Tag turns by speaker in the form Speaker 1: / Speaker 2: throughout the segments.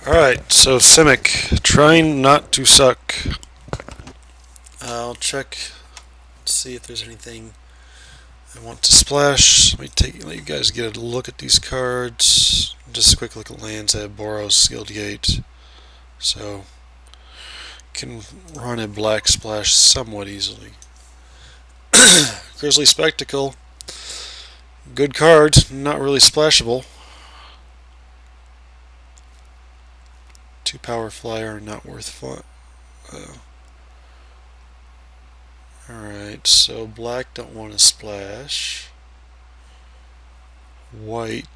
Speaker 1: Alright, so Simic, trying not to suck. I'll check, see if there's anything I want to splash. Let you guys get a look at these cards. Just a quick look at lands. I have Boros, Skilled Gate, so can run a black splash somewhat easily. Grizzly Spectacle, good card, not really splashable. 2-power flyer, not worth fun. Alright, so black don't want to splash. White.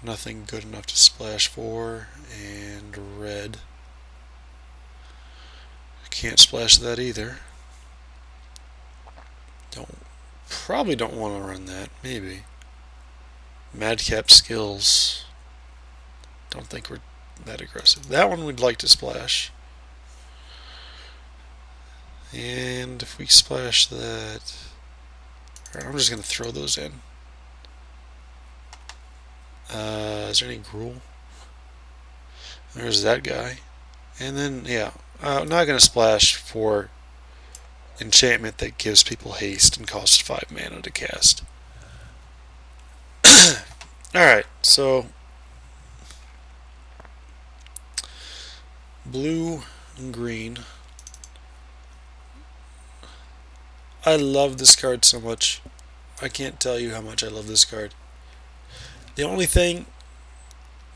Speaker 1: Nothing good enough to splash for. And red. Can't splash that either. Probably don't want to run that. Maybe. Madcap Skills. Don't think we're that aggressive. That one we'd like to splash. And if we splash that... Alright, I'm just going to throw those in. Is there any Gruul? There's that guy. And then, yeah, I'm not going to splash for enchantment that gives people haste and costs 5 mana to cast. Alright, so blue and green. I love this card so much. I can't tell you how much I love this card. The only thing,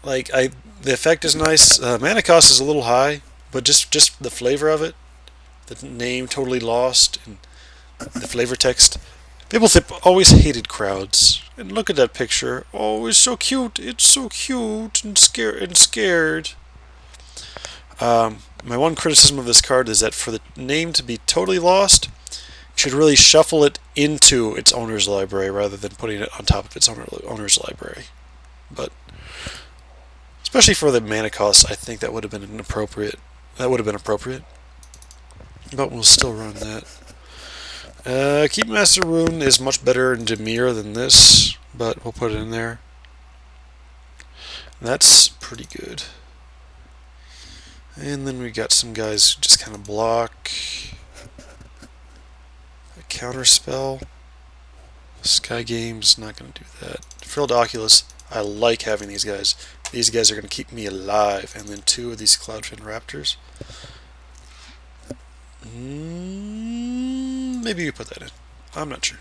Speaker 1: the effect is nice. Mana cost is a little high, but just the flavor of it, the name Totally Lost, and the flavor text. People always hated crowds. And look at that picture. Oh, it's so cute. It's so cute and scared. My one criticism of this card is that for the name to be totally lost, you should really shuffle it into its owner's library rather than putting it on top of its owner's library. But especially for the mana cost, I think that would have been appropriate. But we'll still run that. Keepmaster Rune is much better in Dimir than this, but we'll put it in there. That's pretty good. And then we got some guys who just kind of block. A counterspell. Sky Game's not going to do that. Frilled Oculus, I like having these guys. These guys are going to keep me alive. And then 2 of these Cloudfin Raptors. Maybe you put that in. I'm not sure.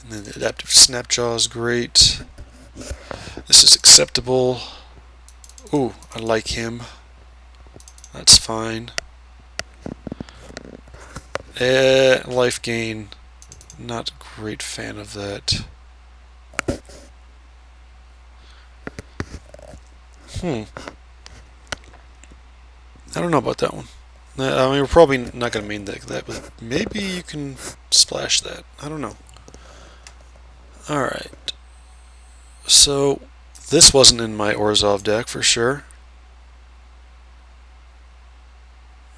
Speaker 1: And then the Adaptive Snapjaw is great. This is acceptable. Ooh, I like him. That's fine. Life gain. Not a great fan of that. I don't know about that one. I mean, we're probably not going to main deck that, but maybe you can splash that. I don't know. Alright. So, this wasn't in my Orzhov deck for sure.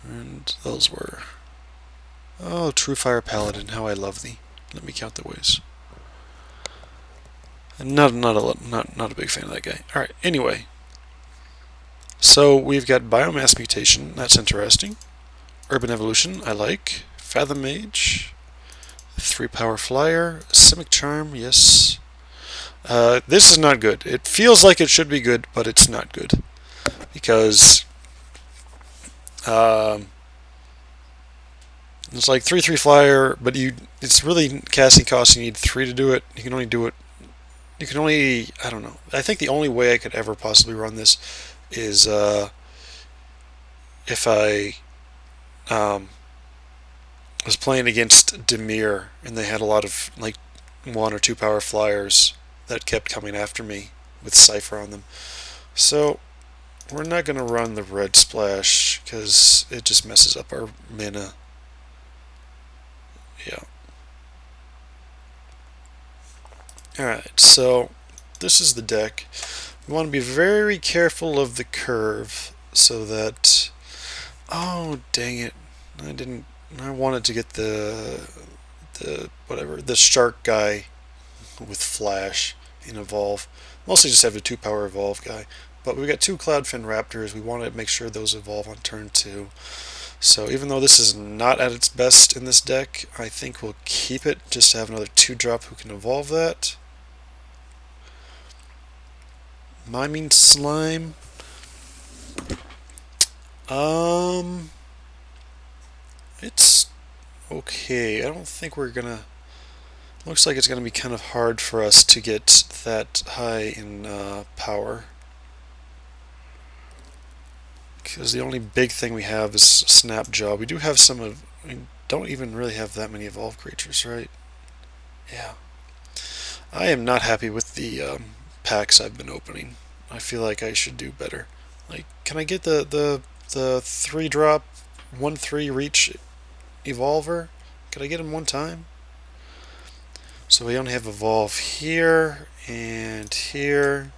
Speaker 1: And those were... Oh, True Fire Paladin, how I love thee. Let me count the ways. Not a big fan of that guy. Alright, anyway. So, we've got Biomass Mutation, that's interesting. Urban Evolution, I like. Fathom Mage. 3-power Flyer. Simic Charm, yes. This is not good. It feels like it should be good, but it's not good. Because it's like 3/3 Flyer, but it's really casting cost. You need 3 to do it. You can only do it. I don't know. I think the only way I could ever possibly run this is if I was playing against Dimir and they had a lot of like 1 or 2 power flyers that kept coming after me with Cypher on them. So we're not going to run the red splash because it just messes up our mana. Yeah. Alright, so this is the deck. We want to be very careful of the curve so that... Oh, dang it. I wanted to get the shark guy with Flash and Evolve. Mostly just have a 2-power Evolve guy. But we got 2 Cloudfin Raptors. We want to make sure those evolve on turn 2. So even though this is not at its best in this deck, I think we'll keep it just to have another 2-drop who can evolve that. Miming Slime. It's okay. I don't think we're gonna... Looks like it's gonna be kind of hard for us to get that high in power. Because the only big thing we have is Snapjaw. We do have some of... We don't even really have that many evolved creatures, right? Yeah. I am not happy with the packs I've been opening. I feel like I should do better. Like, can I get the 3-drop 1/3 reach evolver? Could I get him one time? So we only have evolve here and here,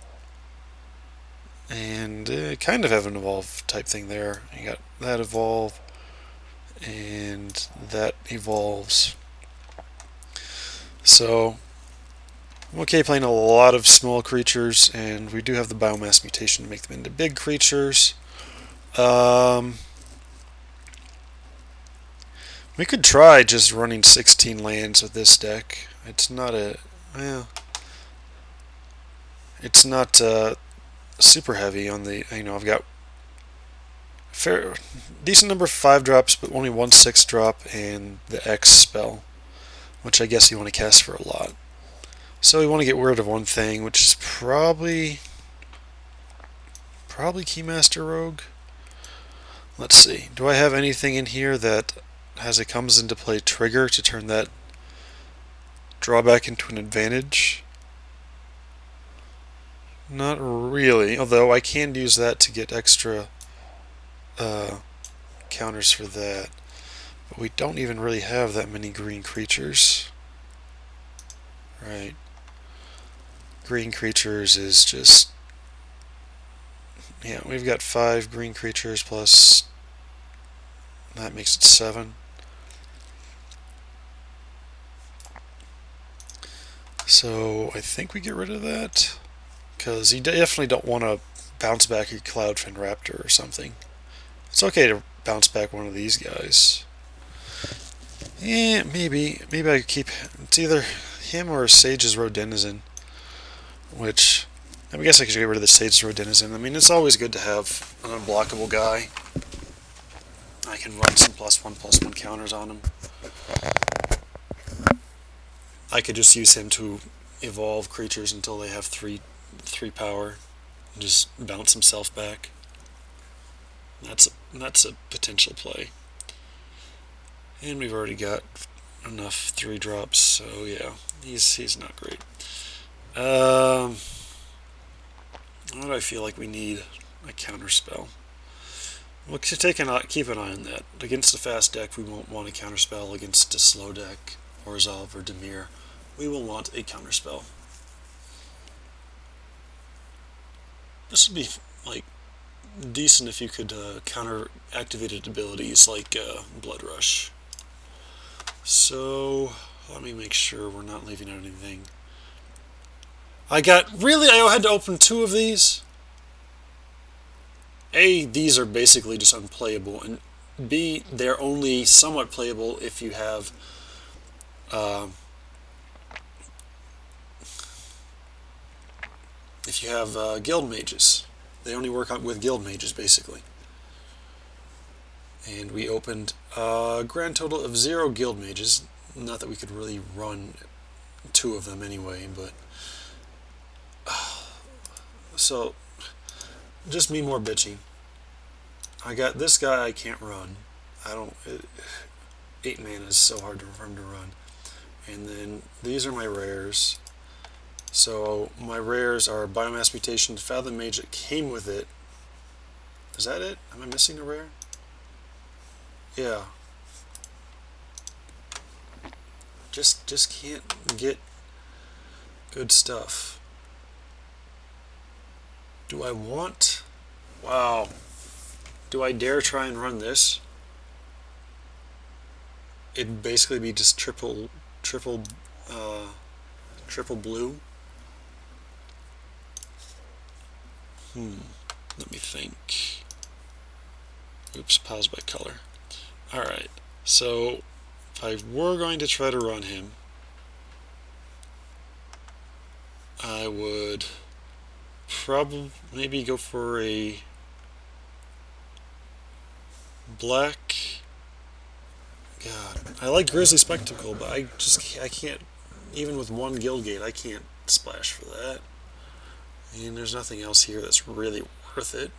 Speaker 1: and kind of have an evolve type thing there. You got that evolve, and that evolves. So I'm okay playing a lot of small creatures, and we do have the biomass mutation to make them into big creatures. We could try just running 16 lands with this deck. It's not a... well, it's not super heavy on the... You know, I've got fair decent number of 5-drops, but only 1 6-drop, and the X spell, which I guess you want to cast for a lot. So we want to get rid of one thing, which is probably Keymaster Rogue. Let's see. Do I have anything in here that has a comes into play trigger to turn that drawback into an advantage? Not really, although I can use that to get extra counters for that. But we don't even really have that many green creatures. Right. Green creatures is just... yeah, we've got 5 green creatures plus... that makes it 7. So I think we get rid of that, because you definitely don't want to bounce back your Cloudfin Raptor or something. It's okay to bounce back one of these guys. Yeah, maybe I could keep... it's either him or Sage's Rodenizen, which... I guess I could get rid of the Sage's Rodenizen. I mean, it's always good to have an unblockable guy. I can run some +1/+1 counters on him. I could just use him to evolve creatures until they have 3 power, and just bounce himself back. That's a potential play. And we've already got enough 3-drops, so yeah, he's not great. What do I feel like we need? A counter spell. We'll keep an eye on that. Against a fast deck, we won't want a counter spell. Against a slow deck, or Resolve or Dimir, we will want a counter spell. This would be like decent if you could counter activated abilities like Blood Rush. So let me make sure we're not leaving out anything. I had to open 2 of these. A, these are basically just unplayable, and B, they're only somewhat playable if you have guild mages. They only work with guild mages, basically. And we opened a grand total of 0 guild mages. Not that we could really run 2 of them anyway, but... so, just me more bitching. I got this guy I can't run. 8 mana is so hard for him to run. And then these are my rares. So my rares are Biomass Mutation, Fathom Mage that came with it. Is that it? Am I missing a rare? Yeah. Just can't get good stuff. Do I want... wow. Do I dare try and run this? It'd basically be just triple Triple blue. Let me think. Oops, pause by color. Alright, so if I were going to try to run him, I would probably maybe go for a black. God, I like Grizzly Spectacle, but I can't, even with one guild gate, I can't splash for that. And there's nothing else here that's really worth it.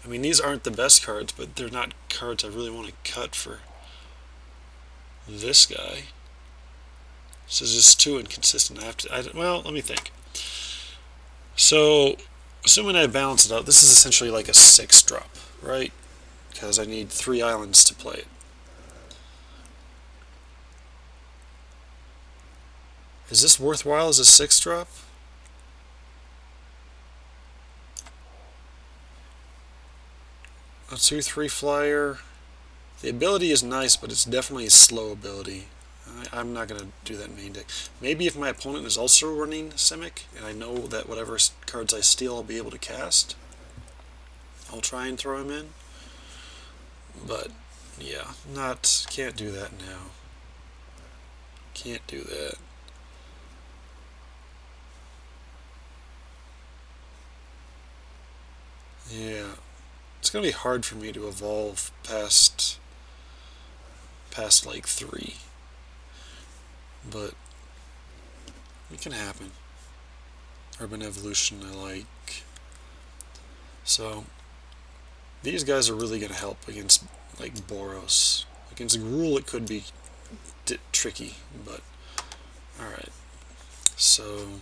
Speaker 1: I mean, these aren't the best cards, but they're not cards I really want to cut for this guy. This is just too inconsistent. Well, let me think. So, assuming I balance it out, this is essentially like a 6-drop, right? Because I need 3 islands to play it. Is this worthwhile as a 6-drop? A 2/3 flyer. The ability is nice, but it's definitely a slow ability. I'm not going to do that main deck. Maybe if my opponent is also running Simic, and I know that whatever cards I steal I'll be able to cast, I'll try and throw him in. But, yeah, can't do that now. Can't do that. Yeah. It's going to be hard for me to evolve past like 3. But it can happen. Urban Evolution I like. So these guys are really going to help against like Boros. Against Gruul it could be tricky, but alright. So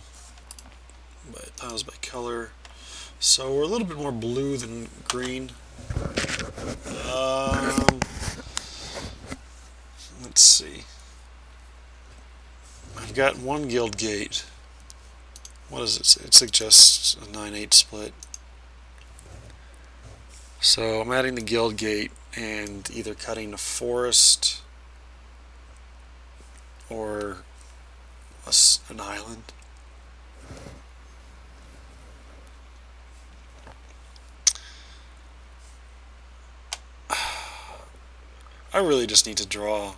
Speaker 1: pause by color. So we're a little bit more blue than green. Let's see. I've got one guild gate. What does it say? It suggests a 9/8 split. So I'm adding the guild gate and either cutting a forest or an island. I really just need to draw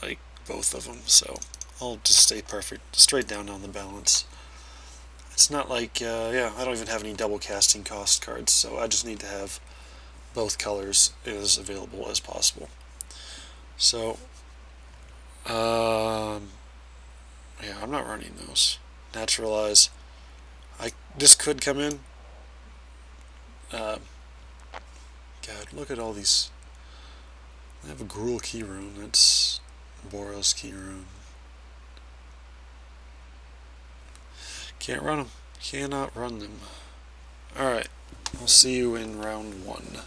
Speaker 1: like both of them, so I'll just stay straight down on the balance. It's not like, yeah, I don't even have any double casting cost cards, so I just need to have both colors as available as possible. So, yeah, I'm not running those. Naturalize. This could come in. God, look at all these. I have a Gruul key rune. That's Boros key rune. Can't run them. Cannot run them. Alright. I'll see you in round 1.